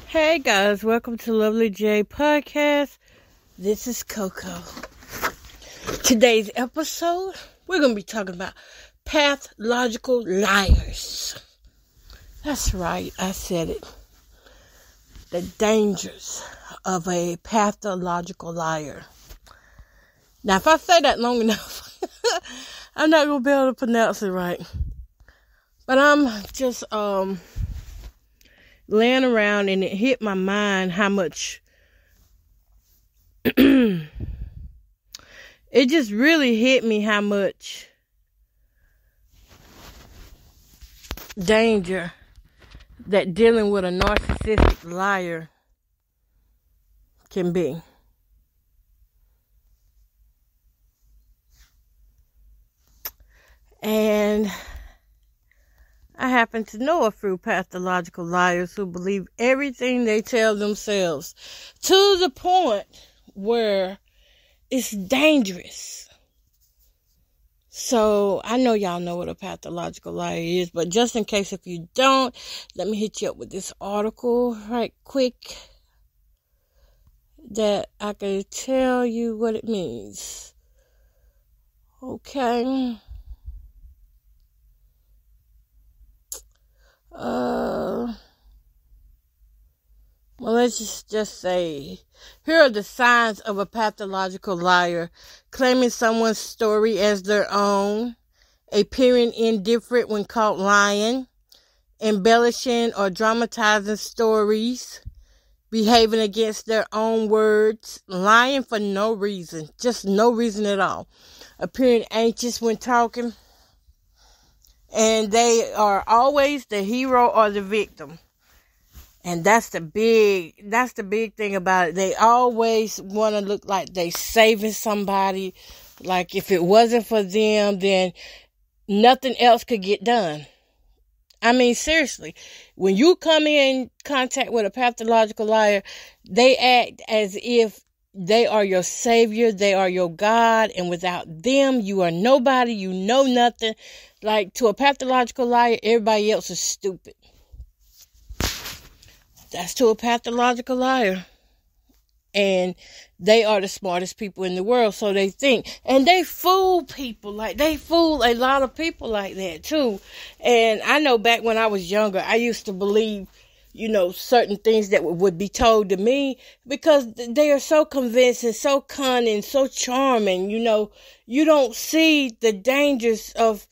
Hey guys, welcome to Lovely J Podcast. This is Coco. Today's episode, we're going to be talking about pathological liars. That's right, I said it. The dangers of a pathological liar. Now, if I say that long enough, I'm not going to be able to pronounce it right. But I'm just laying around and it hit my mind how much it just really hit me how much danger that dealing with a narcissistic liar can be. And I happen to know a few pathological liars who believe everything they tell themselves to the point where it's dangerous. So I know y'all know what a pathological liar is, but just in case if you don't, let me hit you up with this article right quick that I can tell you what it means. Okay. Well, let's just say, here are the signs of a pathological liar: claiming someone's story as their own, appearing indifferent when caught lying, embellishing or dramatizing stories, behaving against their own words, lying for no reason, just no reason at all, appearing anxious when talking, and they are always the hero or the victim. And that's the big thing about it. They always want to look like they saving somebody. Like if it wasn't for them, then nothing else could get done. I mean, seriously, when you come in contact with a pathological liar, they act as if they are your savior, they are your God, and without them, you are nobody, you know nothing. Like, to a pathological liar, everybody else is stupid. That's to a pathological liar. And they are the smartest people in the world, so they think. And they fool people, they fool a lot of people like that too. And I know back when I was younger, I used to believe, certain things that would be told to me because they are so convincing, so cunning, so charming. You don't see the dangers of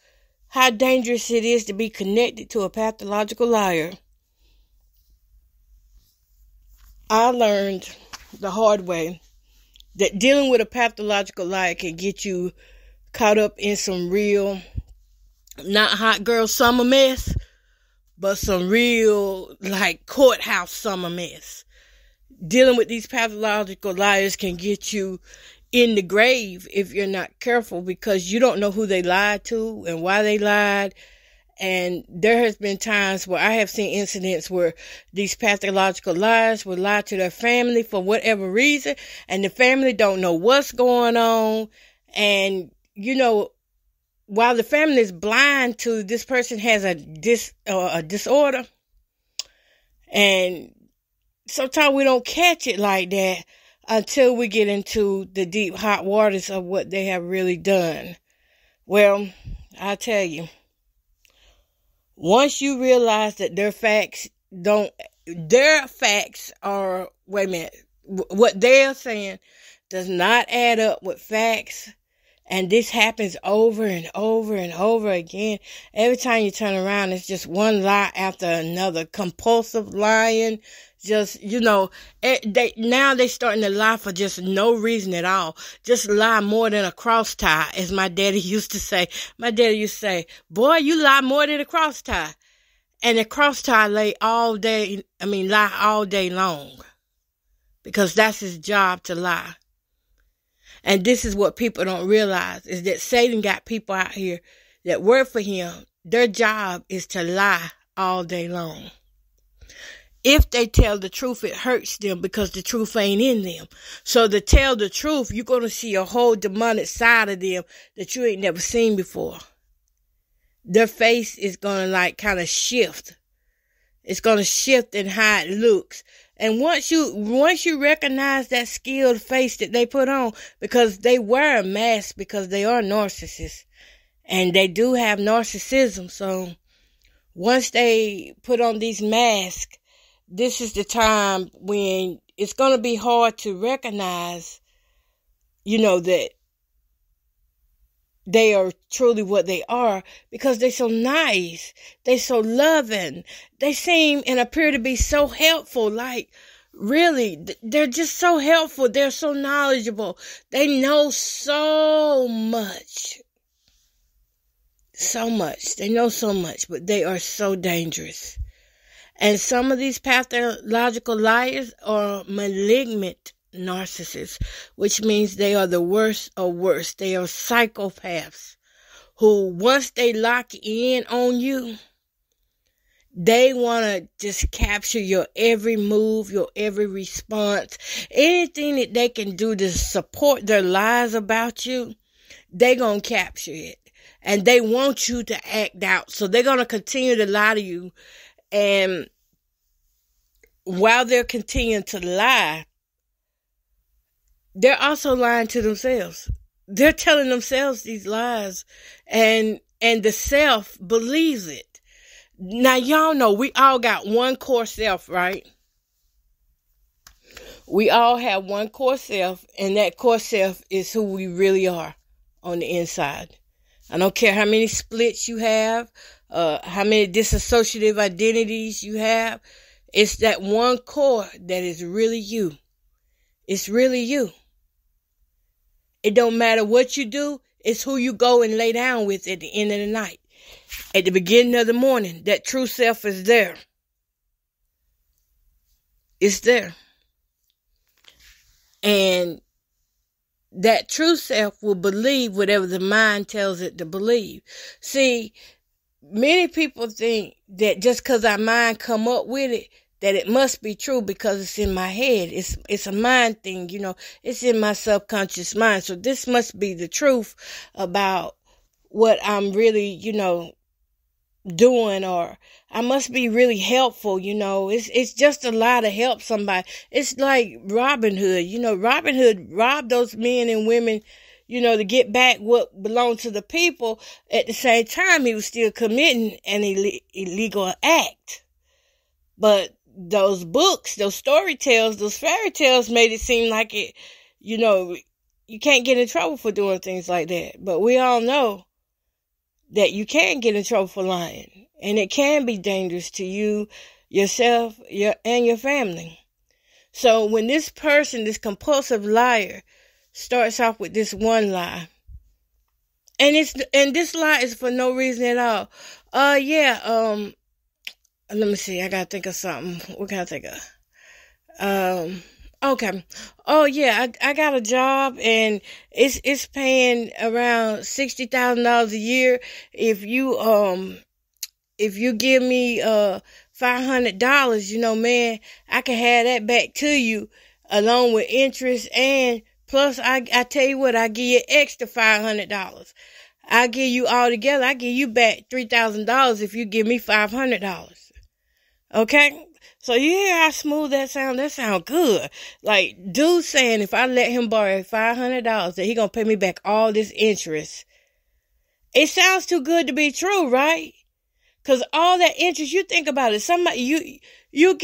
how dangerous it is to be connected to a pathological liar. I learned the hard way that dealing with a pathological liar can get you caught up in some real, not hot girl summer mess, but some real, courthouse summer mess. Dealing with these pathological liars can get you in the grave if you're not careful, because you don't know who they lied to and why they lied. And there has been times where I have seen incidents where these pathological liars would lie to their family for whatever reason, and the family don't know what's going on. And, while the family is blind to this person has a disorder, and sometimes we don't catch it like that until we get into the deep hot waters of what they have really done. Well, I tell you, once you realize that their facts are, what they're saying does not add up with facts, and this happens over and over and over again. Every time you turn around, it's just one lie after another, compulsive lying. Just, now they starting to lie for just no reason at all. Just lie more than a cross tie, as my daddy used to say. My daddy used to say, boy, you lie more than a cross tie. And the cross tie lie all day long. Because that's his job, to lie. And this is what people don't realize, is that Satan got people out here that work for him. Their job is to lie all day long. If they tell the truth, it hurts them because the truth ain't in them. So to tell the truth, you're going to see a whole demonic side of them that you ain't never seen before. Their face is going to kind of shift. It's going to shift in how it looks. And once you recognize that skilled face that they put on, because they wear a mask because they are narcissists. And they do have narcissism. So once they put on these masks, this is the time when it's going to be hard to recognize, that they are truly what they are, because they're so nice. They're so loving. They seem and appear to be so helpful. Like, really, they're just so helpful. They're so knowledgeable. They know so much. So much. They know so much, but they are so dangerous. And some of these pathological liars are malignant narcissists, which means they are the worst of worst. They are psychopaths who, once they lock in on you, they want to just capture your every move, your every response. Anything that they can do to support their lies about you, they're going to capture it. And they want you to act out. So they're going to continue to lie to you. And while they're continuing to lie, they're also lying to themselves. They're telling themselves these lies. And the self believes it. Now, y'all know we all got one core self, right? We all have one core self. And that core self is who we really are on the inside. I don't care how many splits you have, how many dissociative identities you have. It's that one core that is really you. It's really you. It don't matter what you do. It's who you go and lay down with at the end of the night. At the beginning of the morning, that true self is there. It's there. And that true self will believe whatever the mind tells it to believe. See, many people think that just because our mind come up with it, that it must be true because it's in my head. It's a mind thing, it's in my subconscious mind. So this must be the truth about what I'm really, doing, or I must be really helpful, It's just a lie to help somebody. It's like Robin Hood. Robin Hood robbed those men and women, to get back what belonged to the people. At the same time, he was still committing an illegal act. But those books, those story tales, those fairy tales made it seem like it, you can't get in trouble for doing things like that. But we all know that you can get in trouble for lying. And it can be dangerous to you, yourself, and your family. So when this person, this compulsive liar, starts off with this one lie, and this lie is for no reason at all. Let me see. I gotta think of something. What can I think of? Okay. Oh yeah, I got a job and it's paying around $60,000 a year. If you give me $500, man, I can have that back to you along with interest, and plus I tell you what, I give you extra $500. I give you all together, I give you back $3,000 if you give me $500. Okay? So you hear how smooth that sound? That sound good. Like, dude saying if I let him borrow $500, that he gonna pay me back all this interest. It sounds too good to be true, right? Cause all that interest, you think about it. Somebody, you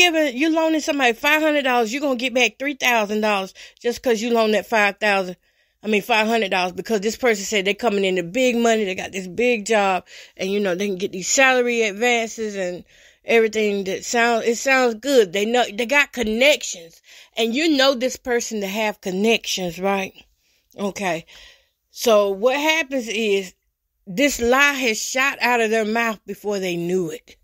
loaning somebody $500, you're gonna get back $3,000 just cause you loan that $500 because this person said they're coming into big money, they got this big job, and they can get these salary advances and everything it sounds good. They know they got connections, and this person to have connections, right? Okay. So what happens is this lie has shot out of their mouth before they knew it.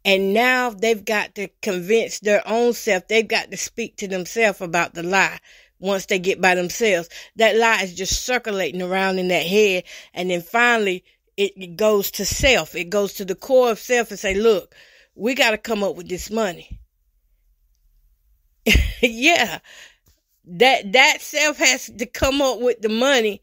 And now they've got to convince their own self. They've got to speak to themselves about the lie. Once they get by themselves, that lie is just circulating around in that head. And then finally it goes to self. It goes to the core of self and say, look, we got to come up with this money. Yeah. That self has to come up with the money,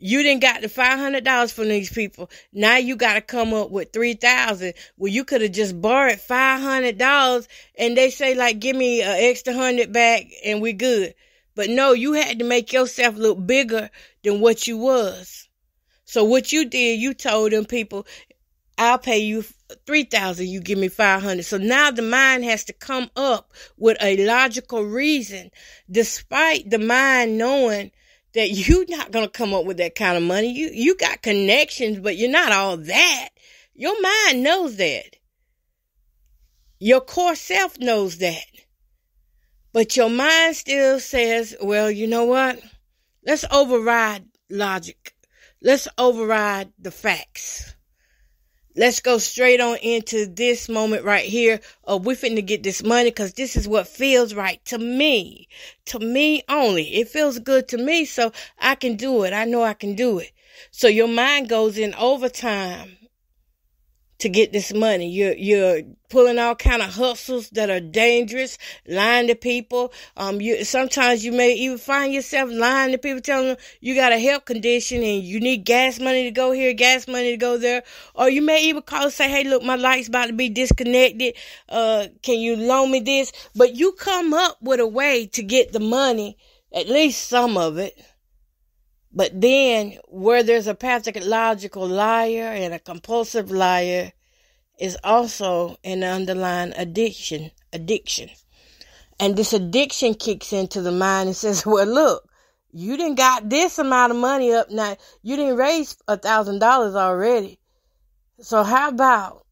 You didn't got the $500 from these people. Now you got to come up with $3,000. Well, you could have just borrowed $500 and they say like, give me an extra 100 back and we good. But no, you had to make yourself look bigger than what you was. So what you did, you told them people, I'll pay you $3,000, you give me $500. So now the mind has to come up with a logical reason, despite the mind knowing that you're not going to come up with that kind of money. You got connections, but you're not all that. Your mind knows that. Your core self knows that. But your mind still says, well, you know what? Let's override logic. Let's override the facts. Let's go straight on into this moment right here. Oh, we're finna get this money because this is what feels right to me. To me only. It feels good to me, so I can do it. I know I can do it. So your mind goes in overtime to get this money. You're pulling all kind of hustles that are dangerous, lying to people. Sometimes you may even find yourself lying to people, telling them you got a health condition and you need gas money to go here, gas money to go there. Or you may even call and say, hey, look, my light's about to be disconnected. Can you loan me this? But you come up with a way to get the money, at least some of it. But then, where there's a pathological liar and a compulsive liar, is also an underlying addiction. And this addiction kicks into the mind and says, well, look, you didn't got this amount of money up now. You didn't raise $1,000 already. So how about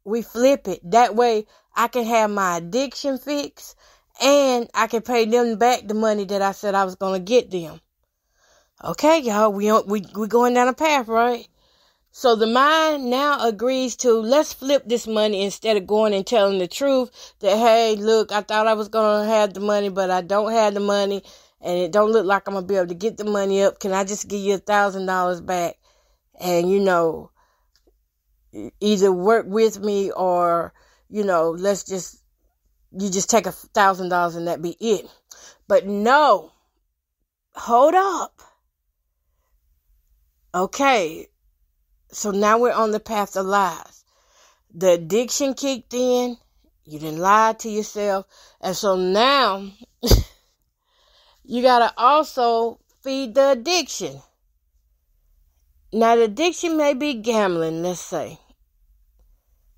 we flip it? That way I can have my addiction fixed and I can pay them back the money that I said I was going to get them. Okay, y'all, we going down a path, right? So the mind now agrees to, let's flip this money instead of going and telling the truth that, hey, look, I thought I was going to have the money, but I don't have the money and it don't look like I'm going to be able to get the money up. Can I just give you $1,000 back? And, either work with me or, you just take $1,000 and that be it. But no, hold up. Okay, so now we're on the path of lies. The addiction kicked in. You didn't lie to yourself. And so now you got to also feed the addiction. Now the addiction may be gambling, let's say.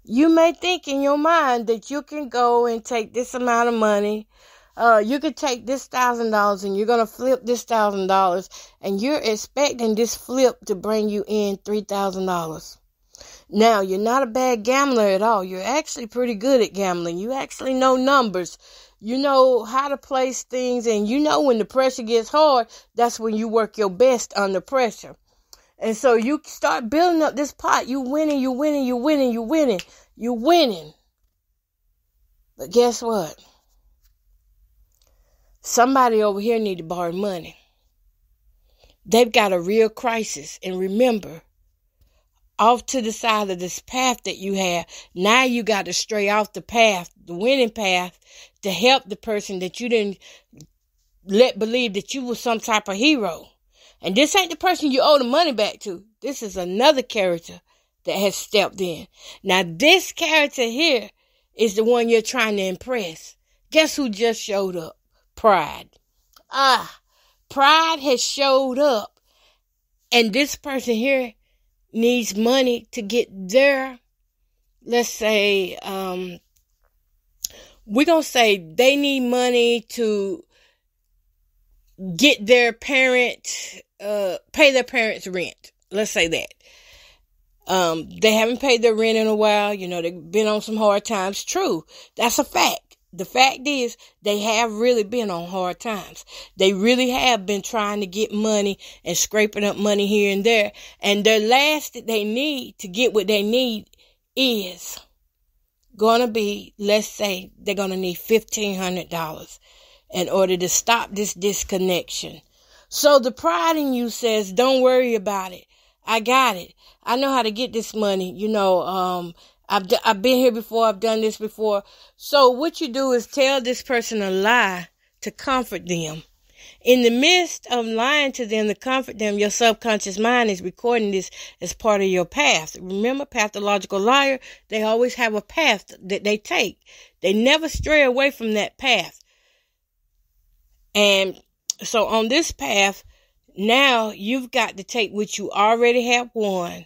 You may think in your mind that you can go and take this amount of money. You could take this $1,000 and you're going to flip this $1,000 and you're expecting this flip to bring you in $3,000. Now, you're not a bad gambler at all. You're actually pretty good at gambling. You actually know numbers. You know how to place things, and you know when the pressure gets hard, that's when you work your best under pressure. And so you start building up this pot. You winning. But guess what? Somebody over here need to borrow money. They've got a real crisis. And remember, off to the side of this path that you have, now you got to stray off the path, the winning path, to help the person that you didn't let believe that you were some type of hero. And this ain't the person you owe the money back to. This is another character that has stepped in. Now, this character here is the one you're trying to impress. Guess who just showed up? Pride. Pride has showed up. And this person here needs money to get their, let's say, we're going to say they need money to get their parent, pay their parents' rent. Let's say that. They haven't paid their rent in a while. They've been on some hard times. True. That's a fact. The fact is, they have really been on hard times. They really have been trying to get money and scraping up money here and there. And the last that they need to get what they need is going to be, let's say, they're going to need $1,500 in order to stop this disconnection. So the pride in you says, don't worry about it. I got it. I know how to get this money. I've been here before. I've done this before. So what you do is tell this person a lie to comfort them In the midst of lying to them to comfort them, your subconscious mind is recording this as part of your path. Remember, pathological liar, they always have a path that they take. They never stray away from that path. And so on this path, now you've got to take what you already have won,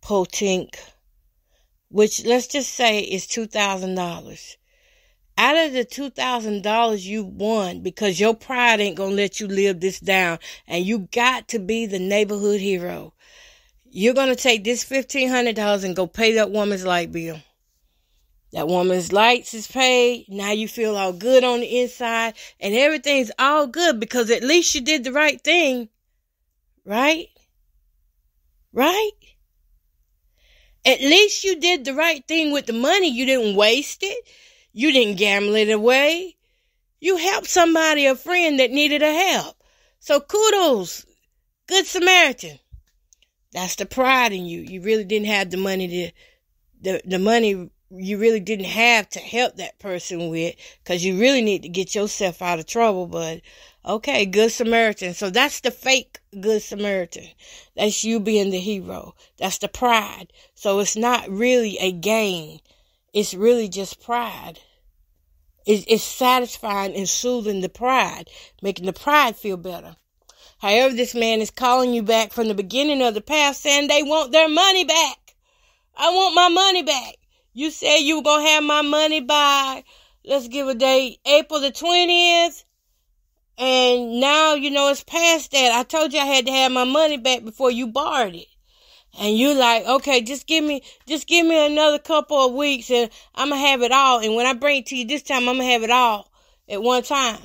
Potink, which let's just say is $2,000. Out of the $2,000 you won, because your pride ain't going to let you live this down, and you got to be the neighborhood hero. You're going to take this $1,500 and go pay that woman's light bill. That woman's lights is paid. Now you feel all good on the inside, and everything's all good because at least you did the right thing. Right? Right? At least you did the right thing with the money. You didn't waste it. You didn't gamble it away. You helped somebody, a friend that needed a help. So kudos, Good Samaritan. That's the pride in you. You really didn't have the money the money you really didn't have to help that person with, because you really need to get yourself out of trouble. But okay, Good Samaritan. So that's the fake Good Samaritan. That's you being the hero. That's the pride. So it's not really a gain. It's really just pride. It's satisfying and soothing the pride, making the pride feel better. However, this man is calling you back from the beginning of the path, saying they want their money back. I want my money back. You said you were going to have my money by, let's give a date, April the 20th. And now, it's past that. I told you I had to have my money back before you borrowed it. And you like, okay, just give me another couple of weeks and I'm going to have it all. And when I bring it to you this time, I'm going to have it all at one time.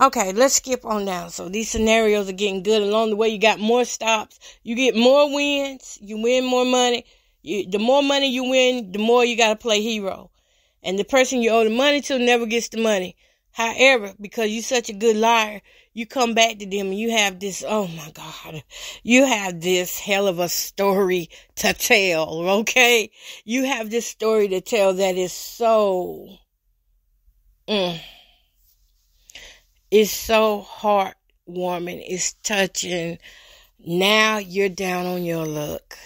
Okay, let's skip on down. So these scenarios are getting good. Along the way, you got more stops. You get more wins. You win more money. The more money you win, the more you got to play hero. And the person you owe the money to never gets the money. However, because you're such a good liar, you come back to them and you have this, oh my God, you have this hell of a story to tell, okay? You have this story to tell that is so, it's so heartwarming. It's touching. Now you're down on your luck.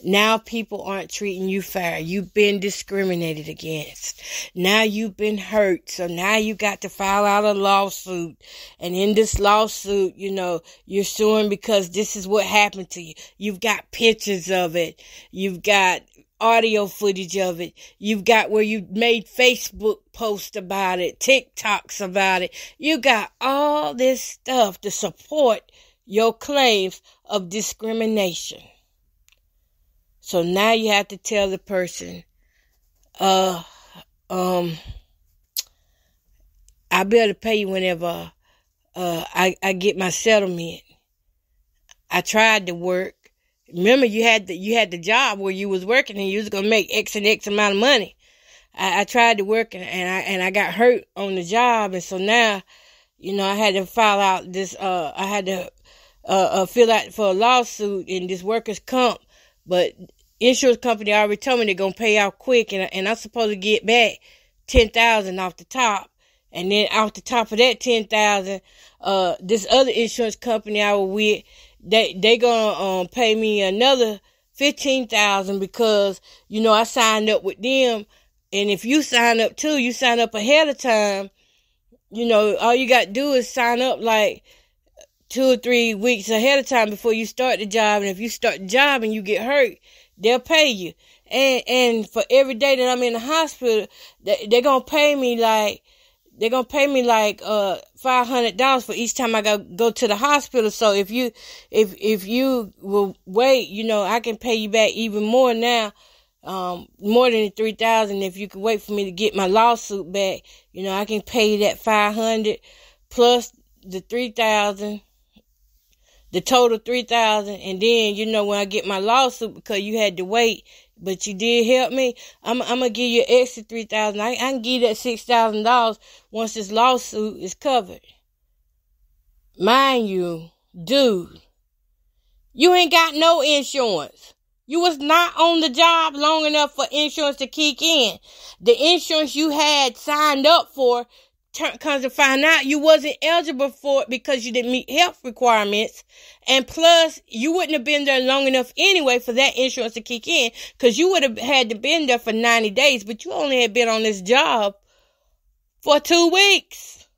Now people aren't treating you fair. You've been discriminated against. Now you've been hurt. So now you got to file out a lawsuit. And in this lawsuit, you're suing because this is what happened to you. You've got pictures of it. You've got audio footage of it. You've got where you made Facebook posts about it, TikToks about it. You got all this stuff to support your claims of discrimination. So now you have to tell the person, I better pay you whenever I get my settlement. I tried to work. Remember, you had the job where you was working and you was gonna make X and X amount of money. I tried to work and I got hurt on the job, and so now, I had to file out this. I had to fill out for a lawsuit in this workers' comp, but insurance company already told me they're going to pay out quick, and I'm supposed to get back $10,000 off the top. And then off the top of that $10,000, this other insurance company I was with, they going to pay me another $15,000 because, I signed up with them. And if you sign up too, you sign up ahead of time, all you got to do is sign up like 2 or 3 weeks ahead of time before you start the job. And if you start the job and you get hurt, they'll pay you. And for every day that I'm in the hospital, they're going to pay me like $500 for each time I go to the hospital. So if you will wait, I can pay you back even more now, more than the $3,000. If you could wait for me to get my lawsuit back, I can pay you that $500 plus the $3,000. The total $3,000, and then when I get my lawsuit, because you had to wait, but you did help me, I'm gonna give you an extra $3,000. I can give you that $6,000 once this lawsuit is covered. Mind you, dude, you ain't got no insurance. You was not on the job long enough for insurance to kick in. The insurance you had signed up for comes to find out you wasn't eligible for it because you didn't meet health requirements. And plus, you wouldn't have been there long enough anyway for that insurance to kick in, because you would have had to been there for 90 days, but you only had been on this job for 2 weeks.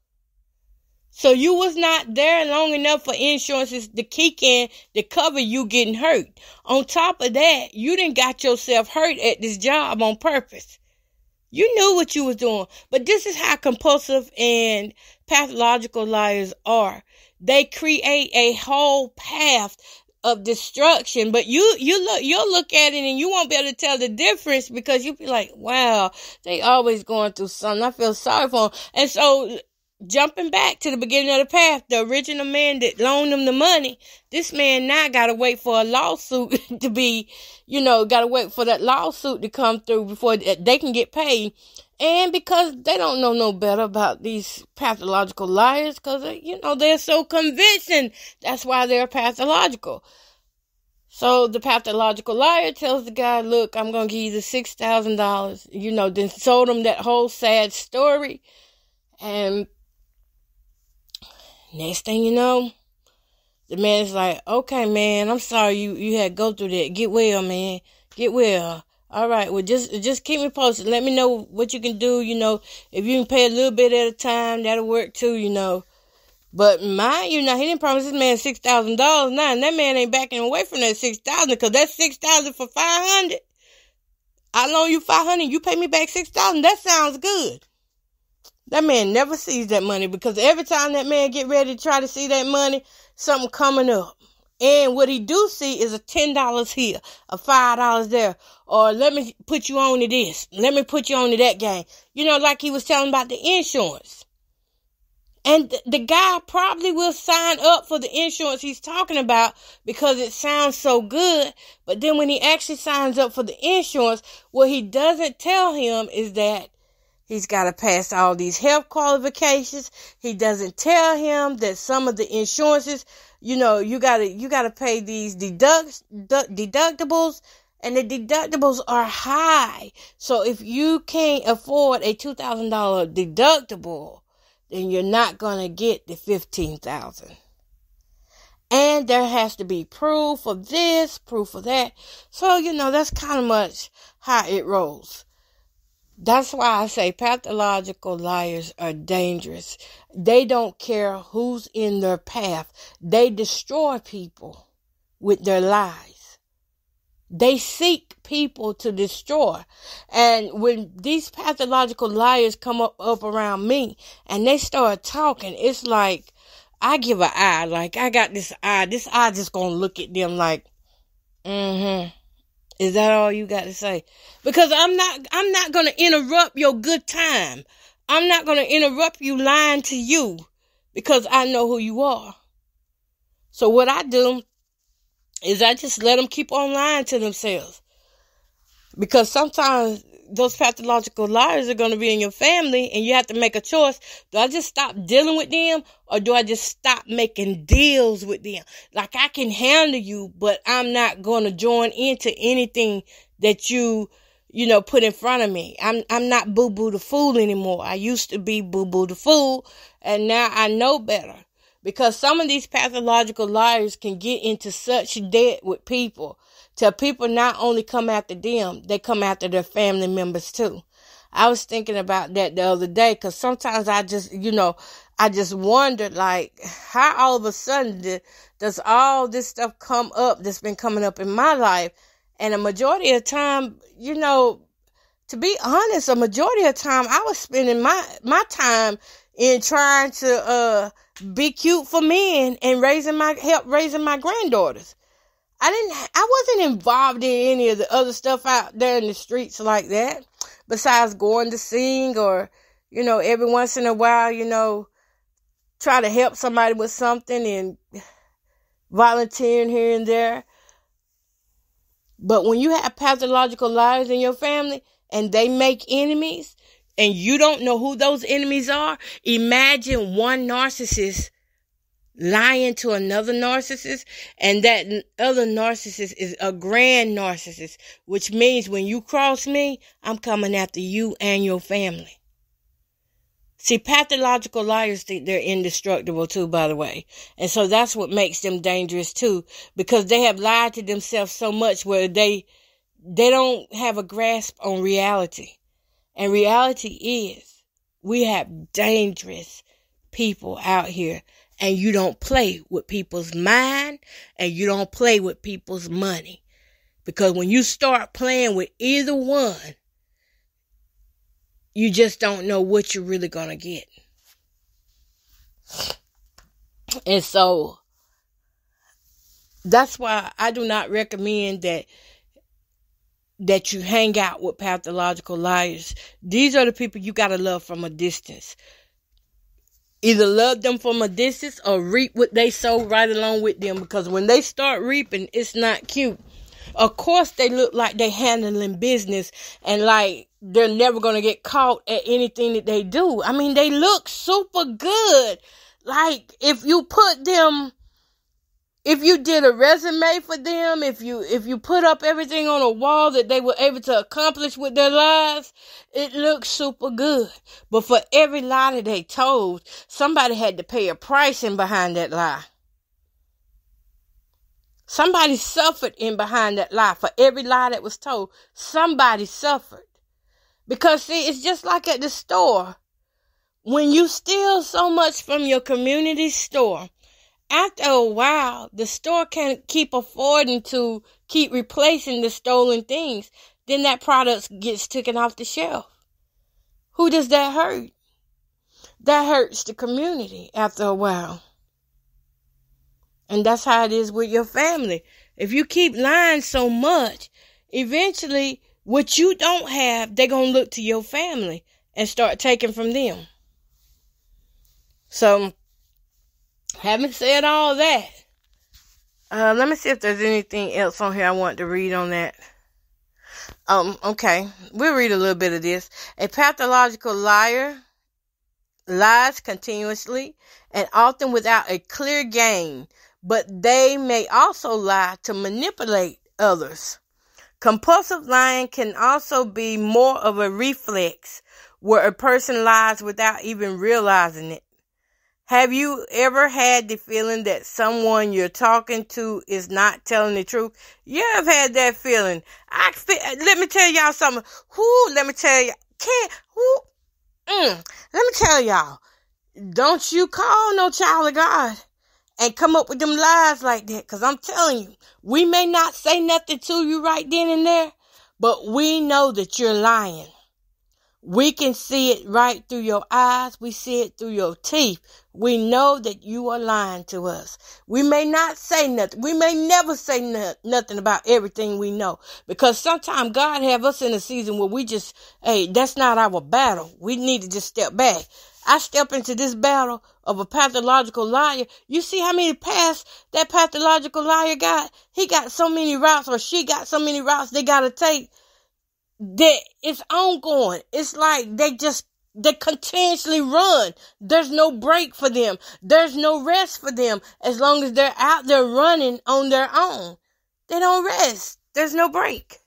So you was not there long enough for insurances to kick in to cover you getting hurt. On top of that, you done got yourself hurt at this job on purpose. You knew what you was doing. But this is how compulsive and pathological liars are. They create a whole path of destruction, but you'll look at it and you won't be able to tell the difference, because you'll be like, wow, they always going through something. I feel sorry for them. And so, jumping back to the beginning of the path, the original man that loaned them the money, this man now got to wait for a lawsuit to be, got to wait for that lawsuit to come through before they can get paid. And because they don't know no better about these pathological liars, because, they're so convincing. That's why they're pathological. So the pathological liar tells the guy, look, I'm going to give you the $6,000, then told him that whole sad story. And next thing you know, the man's like, okay, man, I'm sorry you had to go through that. Get well, man. Get well. All right, well, just keep me posted. Let me know what you can do, If you can pay a little bit at a time, that'll work too, But mind you, now, he didn't promise this man $6,000 now, and that man ain't backing away from that $6,000, because that's $6,000 for $500. I loan you $500, you pay me back $6,000. That sounds good. That man never sees that money, because every time that man get ready to try to see that money, something coming up. And what he do see is a $10 here, a $5 there, or let me put you on to this, let me put you on to that game. Like he was telling about the insurance. And the guy probably will sign up for the insurance he's talking about because it sounds so good. But then when he actually signs up for the insurance, what he doesn't tell him is that he's got to pass all these health qualifications. He doesn't tell him that some of the insurances, you gotta pay these deductibles, and the deductibles are high. So if you can't afford a $2,000 deductible, then you're not gonna get the $15,000. And there has to be proof of this, proof of that. So, that's kind of much how it rolls. That's why I say pathological liars are dangerous. They don't care who's in their path. They destroy people with their lies. They seek people to destroy. And when these pathological liars come up around me and they start talking, it's like I give an eye. Like, I got this eye. This eye just gonna look at them like, Is that all you got to say? Because I'm not going to interrupt your good time. I'm not going to interrupt you lying to you, because I know who you are. So what I do is I just let them keep on lying to themselves. Because sometimes those pathological liars are going to be in your family, and you have to make a choice. Do I just stop dealing with them, or do I just stop making deals with them? Like, I can handle you, but I'm not going to join into anything that you put in front of me. I'm not Boo Boo the Fool anymore. I used to be Boo Boo the Fool, and now I know better. Because some of these pathological liars can get into such debt with people, till people not only come after them, they come after their family members too. I was thinking about that the other day, because sometimes I just wondered, like, how all of a sudden does all this stuff come up that's been coming up in my life? And a majority of the time, to be honest, a majority of the time I was spending my time in trying to be cute for men and help raising my granddaughters. I wasn't involved in any of the other stuff out there in the streets like that, besides going to sing, or, every once in a while, try to help somebody with something and volunteering here and there. But when you have pathological liars in your family and they make enemies and you don't know who those enemies are, imagine one narcissist lying to another narcissist, and that other narcissist is a grand narcissist, which means when you cross me, I'm coming after you and your family. See, pathological liars think they're indestructible too, by the way. And so that's what makes them dangerous too, because they have lied to themselves so much where they don't have a grasp on reality. And reality is, we have dangerous people out here, and you don't play with people's mind, and you don't play with people's money. Because when you start playing with either one, you just don't know what you're really going to get. And so, that's why I do not recommend that you hang out with pathological liars. These are the people you got to love from a distance. Either love them from a distance or reap what they sow right along with them. Because when they start reaping, it's not cute. Of course, they look like they're handling business and like they're never going to get caught at anything that they do. I mean, they look super good. Like, if you did a resume for them, if you put up everything on a wall that they were able to accomplish with their lives, it looks super good. But for every lie that they told, somebody had to pay a price in behind that lie. Somebody suffered in behind that lie. For every lie that was told, somebody suffered. Because see, it's just like at the store. When you steal so much from your community store, after a while, the store can't keep affording to keep replacing the stolen things. Then that product gets taken off the shelf. Who does that hurt? That hurts the community after a while. And that's how it is with your family. If you keep lying so much, eventually what you don't have, they're going to look to your family and start taking from them. So, having said all that, let me see if there's anything else on here I want to read on that. Okay. We'll read a little bit of this. A pathological liar lies continuously and often without a clear gain, but they may also lie to manipulate others. Compulsive lying can also be more of a reflex where a person lies without even realizing it. Have you ever had the feeling that someone you're talking to is not telling the truth? Yeah, I've had that feeling. Let me tell y'all something. Let me tell y'all. Don't you call no child of God and come up with them lies like that. Because I'm telling you, we may not say nothing to you right then and there, but we know that you're lying. We can see it right through your eyes. We see it through your teeth. We know that you are lying to us. We may not say nothing. We may never say nothing about everything we know. Because sometimes God have us in a season where we just, that's not our battle. We need to just step back. I step into this battle of a pathological liar. You see how many paths that pathological liar got? He got so many routes, or she got so many routes they got to take. That it's ongoing. It's like they continuously run. There's no break for them. There's no rest for them. As long as they're out there running on their own, they don't rest. There's no break.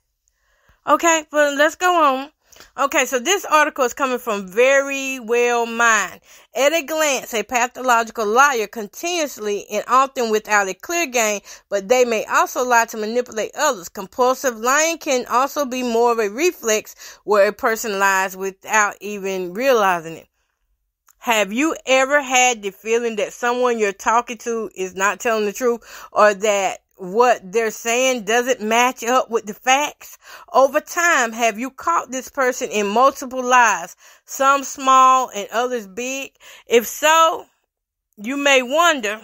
Okay, but let's go on. Okay, so this article is coming from Very Well Mind. At a glance, a pathological liar continuously and often without a clear gain, but they may also lie to manipulate others. Compulsive lying can also be more of a reflex where a person lies without even realizing it. Have you ever had the feeling that someone you're talking to is not telling the truth, or that what they're saying doesn't match up with the facts? Over time, have you caught this person in multiple lies, some small and others big? If so, you may wonder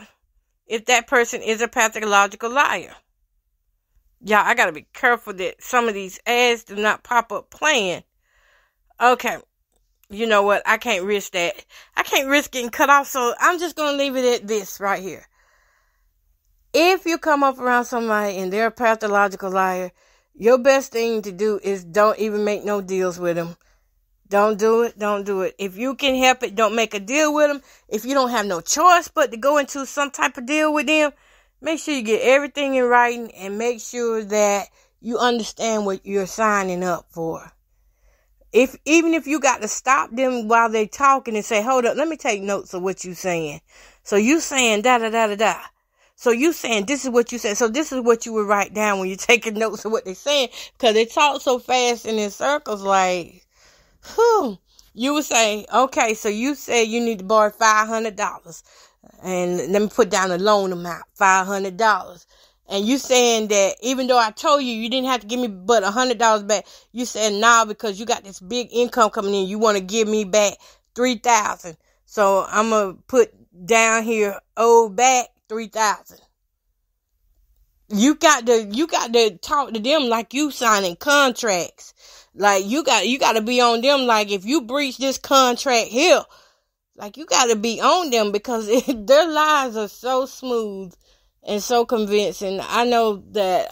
if that person is a pathological liar. Y'all, I gotta be careful that some of these ads do not pop up playing. Okay, you know what? I can't risk that. I can't risk getting cut off, so I'm just gonna leave it at this right here. If you come up around somebody and they're a pathological liar, your best thing to do is don't even make no deals with them. Don't do it. Don't do it. If you can help it, don't make a deal with them. If you don't have no choice but to go into some type of deal with them, make sure you get everything in writing and make sure that you understand what you're signing up for. Even if you got to stop them while they talking and say, hold up, let me take notes of what you saying. So you saying da da da da da. So you saying this is what you said. So this is what you would write down when you're taking notes of what they're saying, because they talk so fast and in circles. Like, whew. You would say, okay, so you said you need to borrow $500, and let me put down the loan amount, $500. And you saying that even though I told you you didn't have to give me but $100 back, you said nah, because you got this big income coming in, you want to give me back $3,000. So I'm gonna put down here, owe back $3,000. You got to talk to them like you signing contracts. Like you got to be on them. Like if you breach this contract here, like you got to be on them, because their lies are so smooth and so convincing. I know that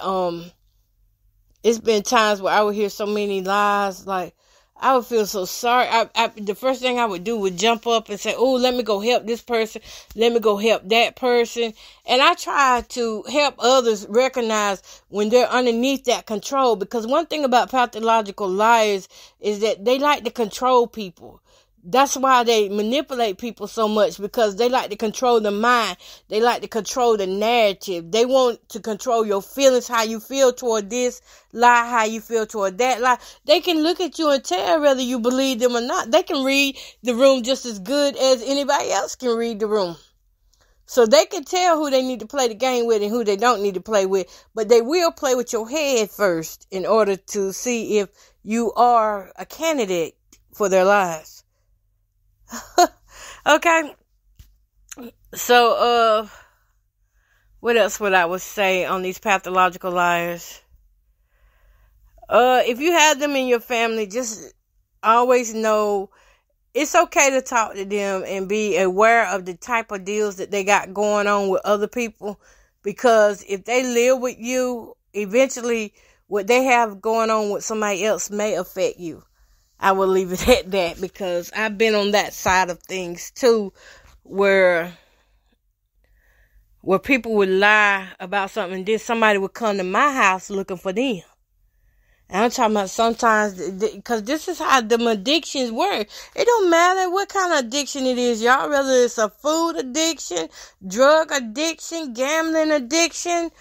it's been times where I would hear so many lies, like I would feel so sorry. The first thing I would do would jump up and say, oh, let me go help this person. Let me go help that person. And I try to help others recognize when they're underneath that control, because one thing about pathological liars is that they like to control people. That's why they manipulate people so much, because they like to control the mind. They like to control the narrative. They want to control your feelings, how you feel toward this lie, how you feel toward that lie. They can look at you and tell whether you believe them or not. They can read the room just as good as anybody else can read the room. So they can tell who they need to play the game with and who they don't need to play with. But they will play with your head first in order to see if you are a candidate for their lies. Okay. So, what else would I say on these pathological liars? If you have them in your family, just always know it's okay to talk to them and be aware of the type of deals that they got going on with other people, because if they live with you, eventually what they have going on with somebody else may affect you. I will leave it at that, because I've been on that side of things too, where people would lie about something, and then somebody would come to my house looking for them. And I'm talking about sometimes, because this is how them addictions work. It don't matter what kind of addiction it is, y'all, whether it's a food addiction, drug addiction, gambling addiction,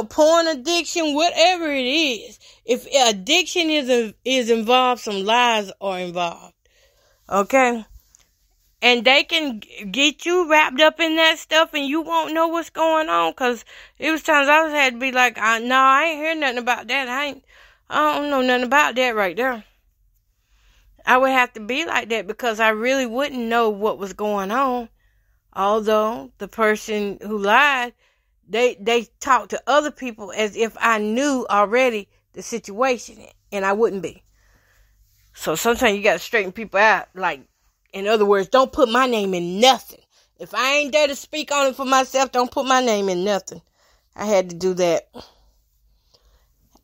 porn addiction, whatever it is. If addiction is involved, some lies are involved. Okay? And they can get you wrapped up in that stuff and you won't know what's going on. Because it was times I had to be like, no, I ain't hear nothing about that. I don't know nothing about that right there. I would have to be like that, because I really wouldn't know what was going on. Although the person who lied, they talk to other people as if I knew already the situation, and I wouldn't be. So sometimes you got to straighten people out. Like, in other words, don't put my name in nothing. If I ain't there to speak on it for myself, don't put my name in nothing. I had to do that.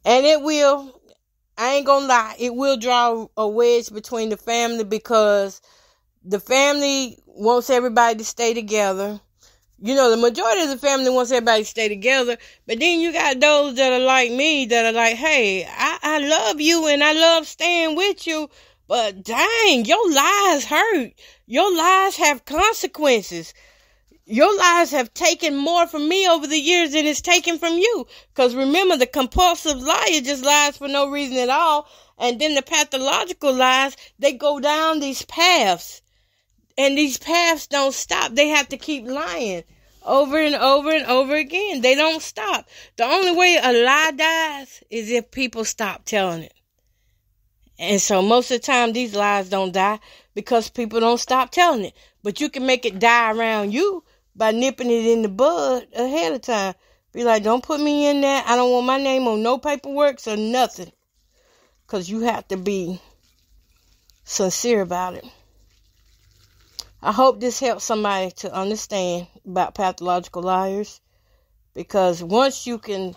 And I ain't gonna lie, it will draw a wedge between the family, because the family wants everybody to stay together. The majority of the family wants everybody to stay together. But then you got those that are like me, that are like, hey, I love you and I love staying with you, but dang, your lies hurt. Your lies have consequences. Your lies have taken more from me over the years than it's taken from you. Because remember, the compulsive liar just lies for no reason at all. And then the pathological lies, they go down these paths. And these paths don't stop. They have to keep lying over and over and over again. They don't stop. The only way a lie dies is if people stop telling it. And so most of the time, these lies don't die because people don't stop telling it. But you can make it die around you by nipping it in the bud ahead of time. Be like, don't put me in there. I don't want my name on no paperwork or nothing. Because you have to be sincere about it. I hope this helps somebody to understand about pathological liars, because once you can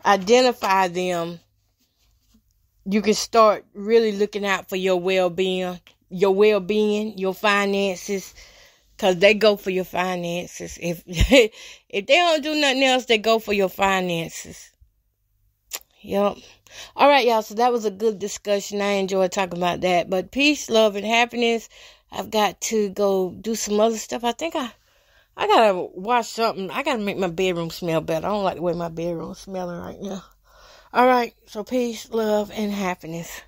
identify them, you can start really looking out for your well-being, your finances, because they go for your finances. If they don't do nothing else, they go for your finances. Yep. All right, y'all. So that was a good discussion. I enjoyed talking about that. But peace, love, and happiness. I've got to go do some other stuff. I think I gotta wash something. I gotta make my bedroom smell better. I don't like the way my bedroom's smelling right now. All right. So peace, love, and happiness.